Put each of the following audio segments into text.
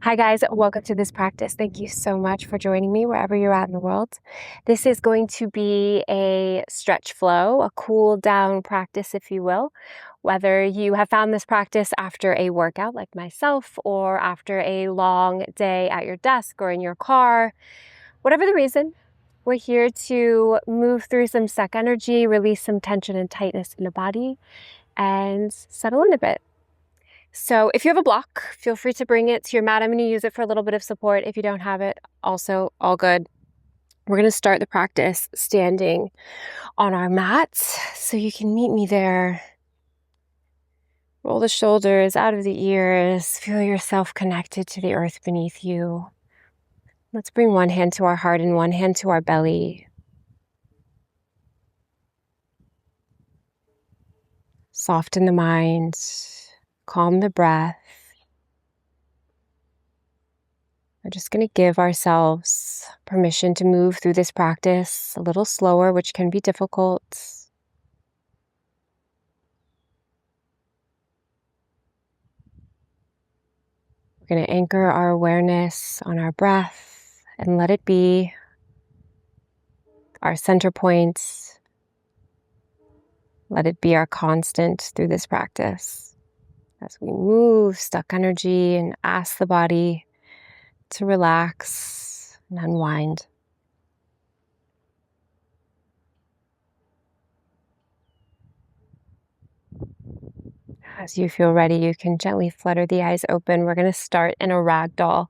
Hi guys, welcome to this practice. Thank you so much for joining me wherever you're at in the world. This is going to be a stretch flow, a cool down practice, if you will. Whether you have found this practice after a workout like myself or after a long day at your desk or in your car, whatever the reason, we're here to move through some stuck energy, release some tension and tightness in the body, and settle in a bit. So if you have a block, feel free to bring it to your mat. I'm going to use it for a little bit of support. If you don't have it, also all good. We're going to start the practice standing on our mat. So you can meet me there. Roll the shoulders out of the ears. Feel yourself connected to the earth beneath you. Let's bring one hand to our heart and one hand to our belly. Soften the mind. Calm the breath. We're just going to give ourselves permission to move through this practice a little slower, which can be difficult. We're going to anchor our awareness on our breath and let it be our center point. Let it be our constant through this practice as we move stuck energy and ask the body to relax and unwind. As you feel ready, you can gently flutter the eyes open. We're going to start in a ragdoll.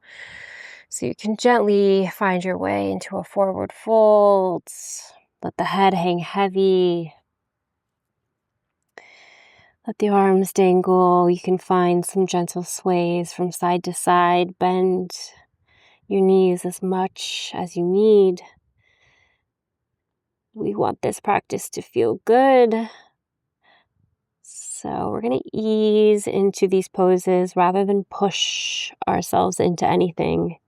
So you can gently find your way into a forward fold. Let the head hang heavy. Let the arms dangle. You can find some gentle sways from side to side. Bend your knees as much as you need. We want this practice to feel good. So we're going to ease into these poses rather than push ourselves into anything.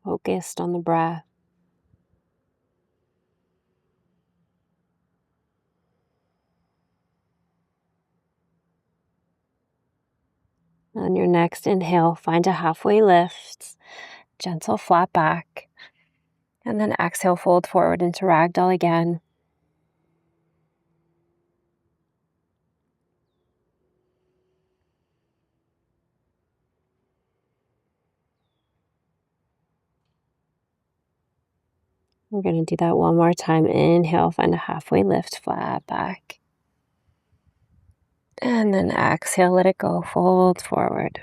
Focused on the breath. On your next inhale, find a halfway lift, gentle flat back, and then exhale, fold forward into ragdoll again. We're going to do that one more time. Inhale, find a halfway lift, flat back. And then exhale, let it go, fold forward.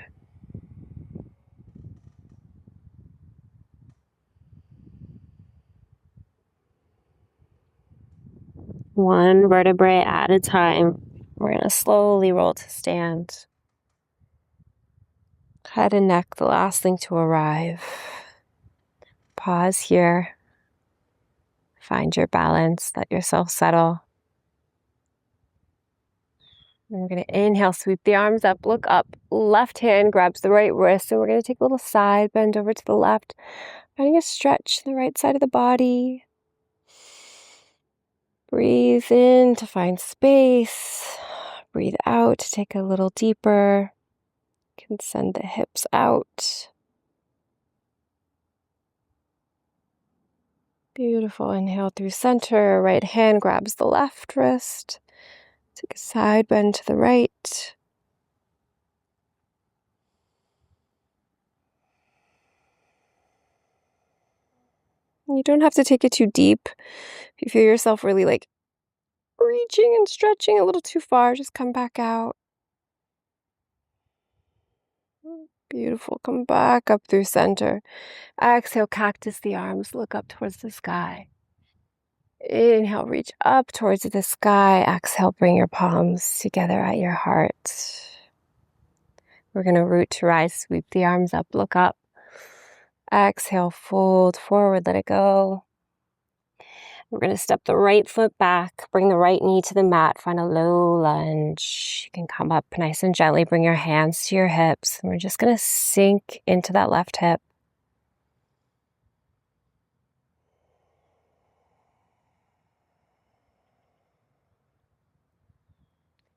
One vertebrae at a time. We're going to slowly roll to stand. Head and neck, the last thing to arrive. Pause here. Find your balance. Let yourself settle. We're going to inhale, sweep the arms up, look up. Left hand grabs the right wrist. And we're going to take a little side bend over to the left. Finding a stretch in the right side of the body. Breathe in to find space. Breathe out to take a little deeper. You can send the hips out. Beautiful. Inhale through center. Right hand grabs the left wrist. Take a side bend to the right. You don't have to take it too deep. If you feel yourself really reaching and stretching a little too far, just come back out. Beautiful. Come back up through center. Exhale, cactus the arms. Look up towards the sky. Inhale, reach up towards the sky. Exhale, bring your palms together at your heart. We're going to root to rise. Sweep the arms up. Look up. Exhale, fold forward. Let it go. We're going to step the right foot back. Bring the right knee to the mat. Find a low lunge. You can come up nice and gently. Bring your hands to your hips. And we're just going to sink into that left hip.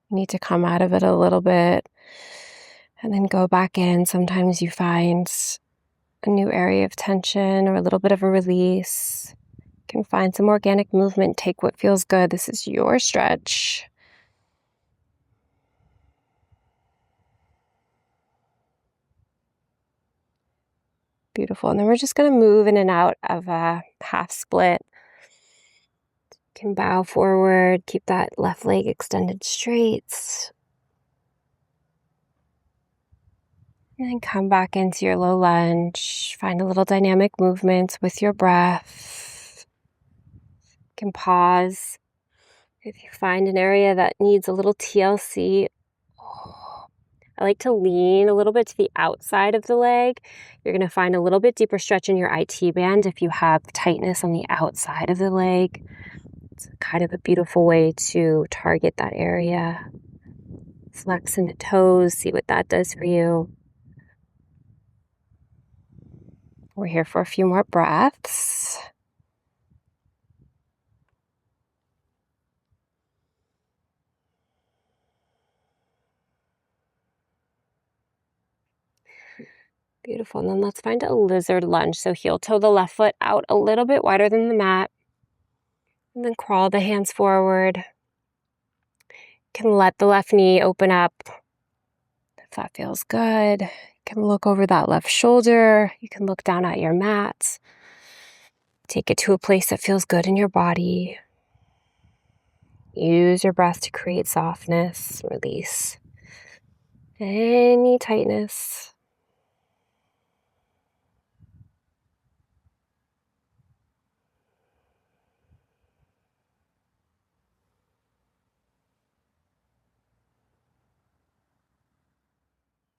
You need to come out of it a little bit and then go back in. Sometimes you find a new area of tension or a little bit of a release. You can find some organic movement. Take what feels good. This is your stretch. Beautiful. And then we're just going to move in and out of a half split. You can bow forward, keep that left leg extended straight. And then come back into your low lunge. Find a little dynamic movement with your breath. You can pause. If you find an area that needs a little TLC, I like to lean a little bit to the outside of the leg. You're going to find a little bit deeper stretch in your IT band if you have tightness on the outside of the leg. It's kind of a beautiful way to target that area. Flex in the toes, see what that does for you. We're here for a few more breaths. Beautiful. And then let's find a lizard lunge. So heel toe the left foot out a little bit wider than the mat. And then crawl the hands forward. You can let the left knee open up. If that feels good, you can look over that left shoulder. You can look down at your mat. Take it to a place that feels good in your body. Use your breath to create softness, release any tightness.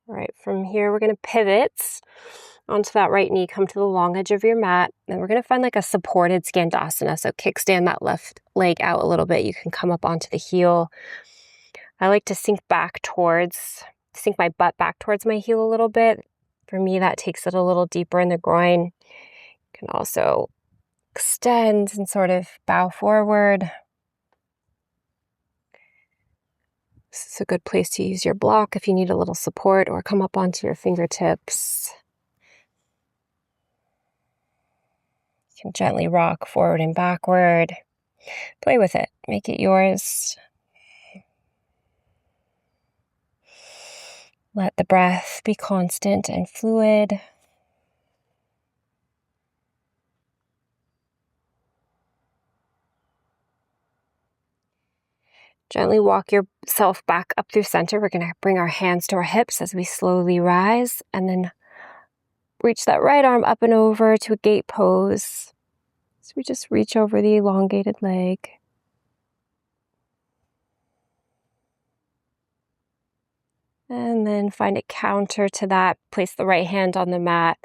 All right, from here we're going to pivot onto that right knee, come to the long edge of your mat, and we're going to find like a supported skandasana. So kickstand that left leg out a little bit. You can come up onto the heel. I like to sink my butt back towards my heel a little bit. For me, that takes it a little deeper in the groin. You can also extend and sort of bow forward. This is a good place to use your block if you need a little support, or come up onto your fingertips. You can gently rock forward and backward. Play with it. Make it yours. Let the breath be constant and fluid. Gently walk yourself back up through center. We're going to bring our hands to our hips as we slowly rise, and then reach that right arm up and over to a gate pose. So we just reach over the elongated leg. And then find a counter to that. Place the right hand on the mat.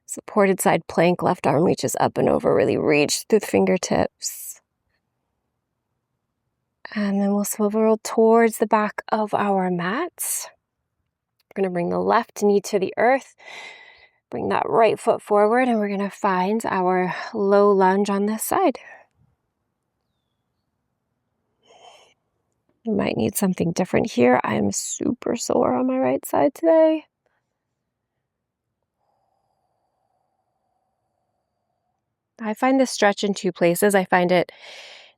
Supported side plank, left arm reaches up and over. Really reach through the fingertips. And then we'll swivel towards the back of our mats. We're going to bring the left knee to the earth. Bring that right foot forward, and we're going to find our low lunge on this side. You might need something different here. I am super sore on my right side today. I find this stretch in two places. I find it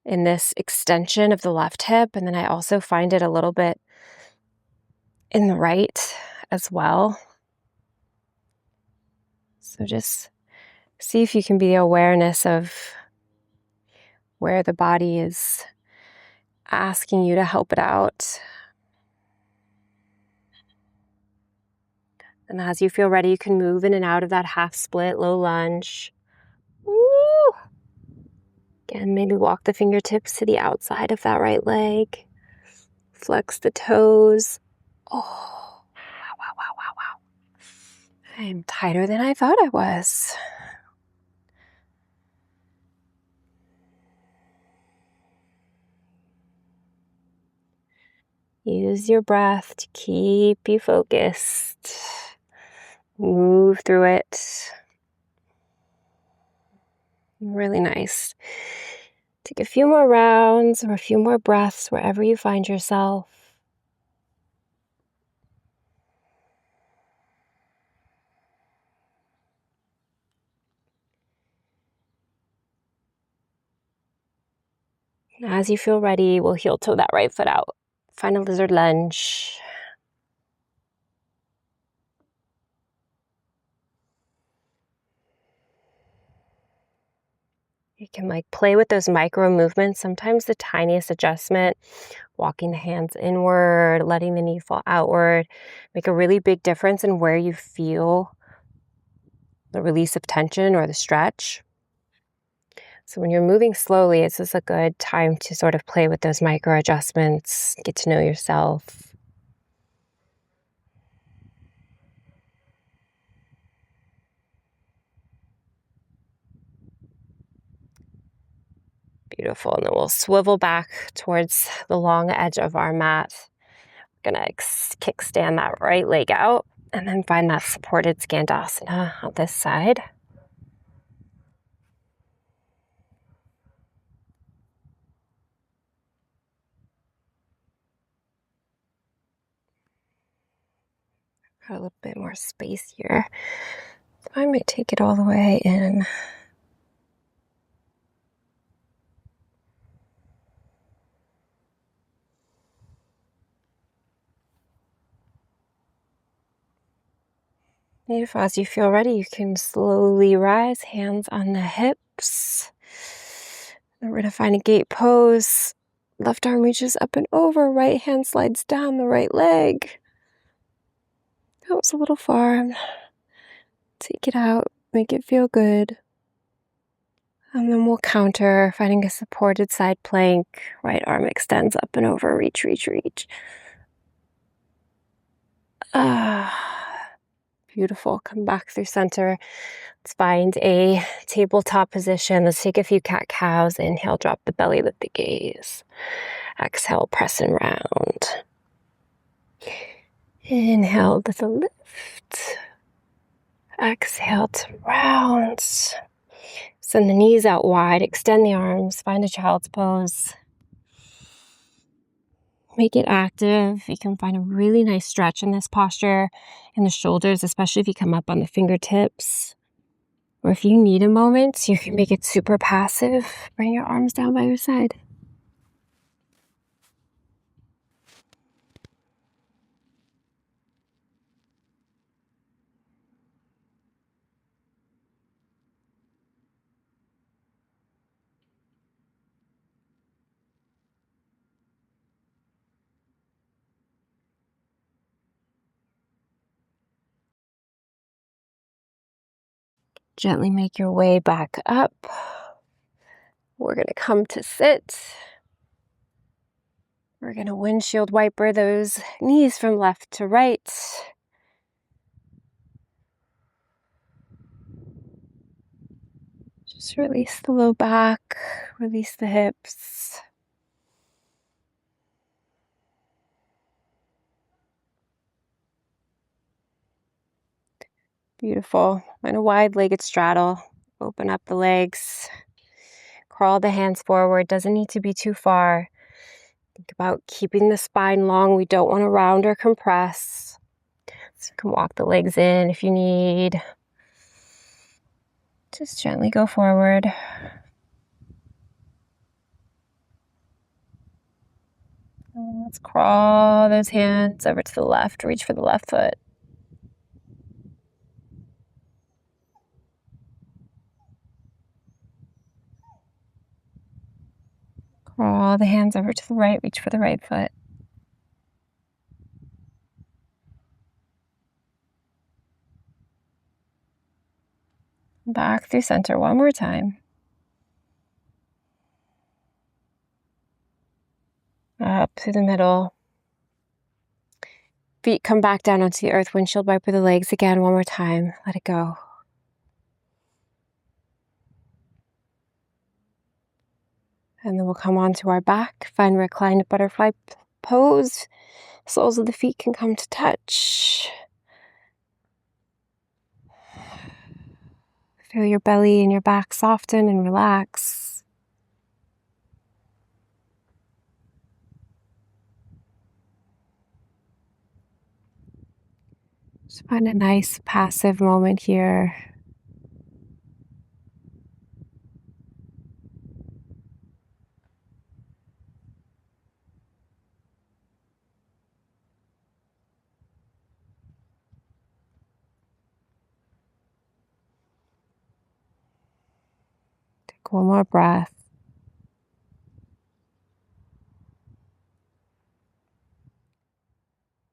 in this extension of the left hip, and then I also find it a little bit in the right as well. So just see if you can be awareness of where the body is asking you to help it out. And as you feel ready, you can move in and out of that half split, low lunge. Woo! Again, maybe walk the fingertips to the outside of that right leg. Flex the toes. Oh, wow, wow, wow, wow, wow. I'm tighter than I thought I was. Use your breath to keep you focused. Move through it. Really nice. Take a few more rounds or a few more breaths wherever you find yourself. As you feel ready, we'll heel toe that right foot out. Find a lizard lunge. You can play with those micro movements. Sometimes the tiniest adjustment, walking the hands inward, letting the knee fall outward, make a really big difference in where you feel the release of tension or the stretch. So when you're moving slowly, it's just a good time to sort of play with those micro adjustments, get to know yourself. Beautiful. And then we'll swivel back towards the long edge of our mat. Gonna kickstand that right leg out and then find that supported Skandasana on this side. Got a little bit more space here. I might take it all the way in. If as you feel ready, you can slowly rise, hands on the hips. Then we're gonna find a gate pose. Left arm reaches up and over, right hand slides down the right leg. That was a little far. Take it out, make it feel good. And then we'll counter, finding a supported side plank. Right arm extends up and over, reach, reach, reach. Beautiful. Come back through center. Let's find a tabletop position. Let's take a few cat-cows. Inhale, drop the belly, lift the gaze. Exhale, press and round. Inhale to the lift. Exhale to round. Send the knees out wide. Extend the arms. Find a child's pose. Make it active. You can find a really nice stretch in this posture in the shoulders, especially if you come up on the fingertips. Or if you need a moment, you can make it super passive. Bring your arms down by your side. Gently make your way back up. We're going to come to sit. We're going to windshield wiper those knees from left to right. Just release the low back, release the hips. Beautiful. Find a wide-legged straddle. Open up the legs. Crawl the hands forward. Doesn't need to be too far. Think about keeping the spine long. We don't want to round or compress. So you can walk the legs in if you need. Just gently go forward. And let's crawl those hands over to the left. Reach for the left foot. Crawl the hands over to the right. Reach for the right foot. Back through center one more time. Up through the middle. Feet come back down onto the earth. Windshield wiper the legs again one more time. Let it go. And then we'll come onto our back. Find reclined butterfly pose. Soles of the feet can come to touch. Feel your belly and your back soften and relax. Just find a nice passive moment here. One more breath.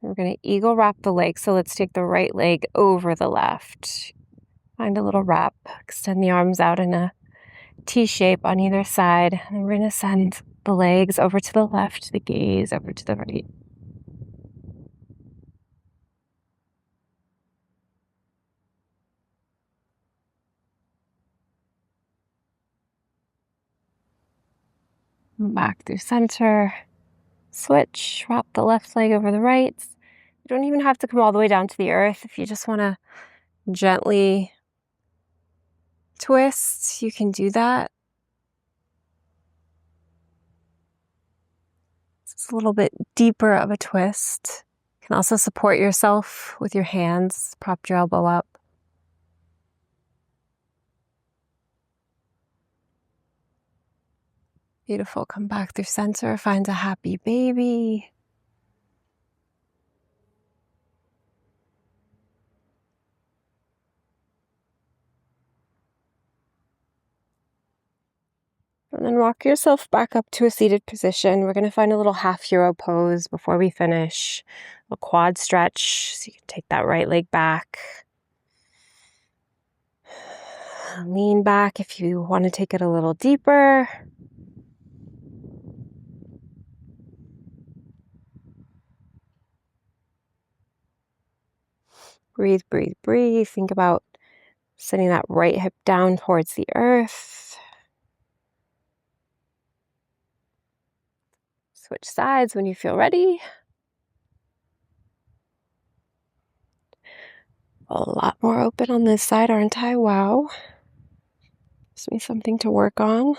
We're going to eagle wrap the leg. So let's take the right leg over the left. Find a little wrap. Extend the arms out in a T shape on either side. And we're going to send the legs over to the left, the gaze over to the right. Back through center. Switch. Wrap the left leg over the right. You don't even have to come all the way down to the earth. If you just want to gently twist, you can do that. It's a little bit deeper of a twist. You can also support yourself with your hands. Prop your elbow up. Beautiful. Come back through center. Find a happy baby. And then rock yourself back up to a seated position. We're going to find a little half hero pose before we finish. A quad stretch. So you can take that right leg back. Lean back if you want to take it a little deeper. Breathe, breathe, breathe. Think about sending that right hip down towards the earth. Switch sides when you feel ready. A lot more open on this side, aren't I? Wow. Gives me something to work on.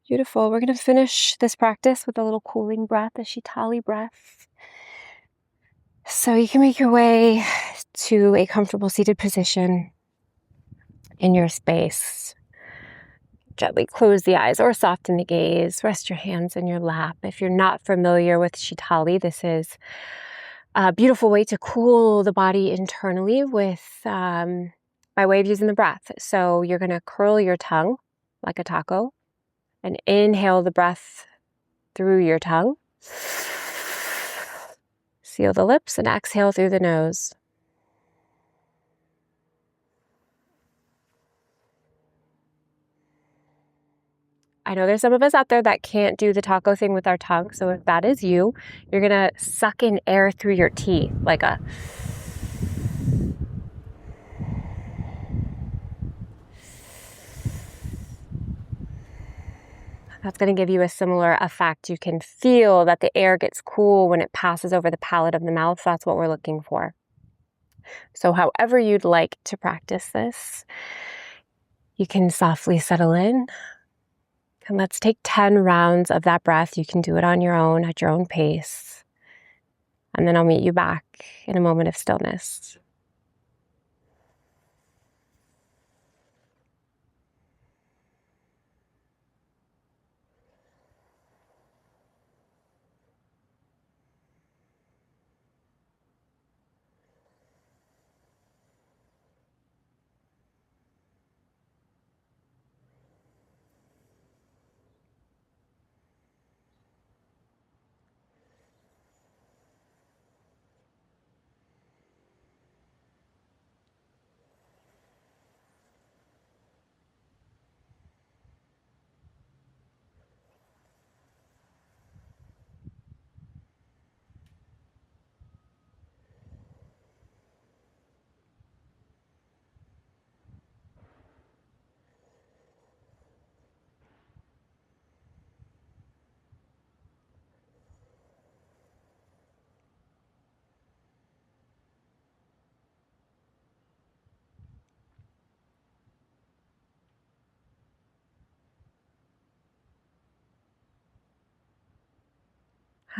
Beautiful. We're going to finish this practice with a little cooling breath, a Shitali breath. So you can make your way to a comfortable seated position in your space. Gently close the eyes or soften the gaze. Rest your hands in your lap. If you're not familiar with Shitali, this is a beautiful way to cool the body internally with by way of using the breath. So you're going to curl your tongue like a taco and inhale the breath through your tongue. Seal the lips and exhale through the nose. I know there's some of us out there that can't do the taco thing with our tongue. So if that is you, you're going to suck in air through your teeth like a... That's going to give you a similar effect. You can feel that the air gets cool when it passes over the palate of the mouth. That's what we're looking for. So however you'd like to practice this, you can softly settle in. And let's take 10 rounds of that breath. You can do it on your own, at your own pace. And then I'll meet you back in a moment of stillness.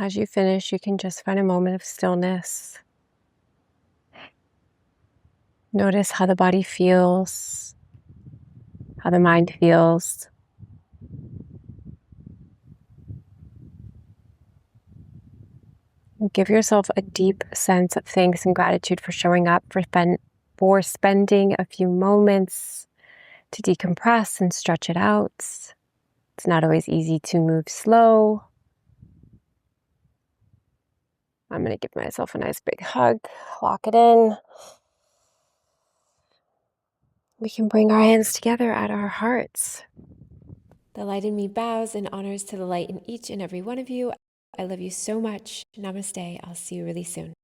As you finish, you can just find a moment of stillness. Notice how the body feels, how the mind feels. Give yourself a deep sense of thanks and gratitude for showing up, for spending a few moments to decompress and stretch it out. It's not always easy to move slow. I'm going to give myself a nice big hug, lock it in. We can bring our hands together at our hearts. The light in me bows and honors to the light in each and every one of you. I love you so much. Namaste. I'll see you really soon.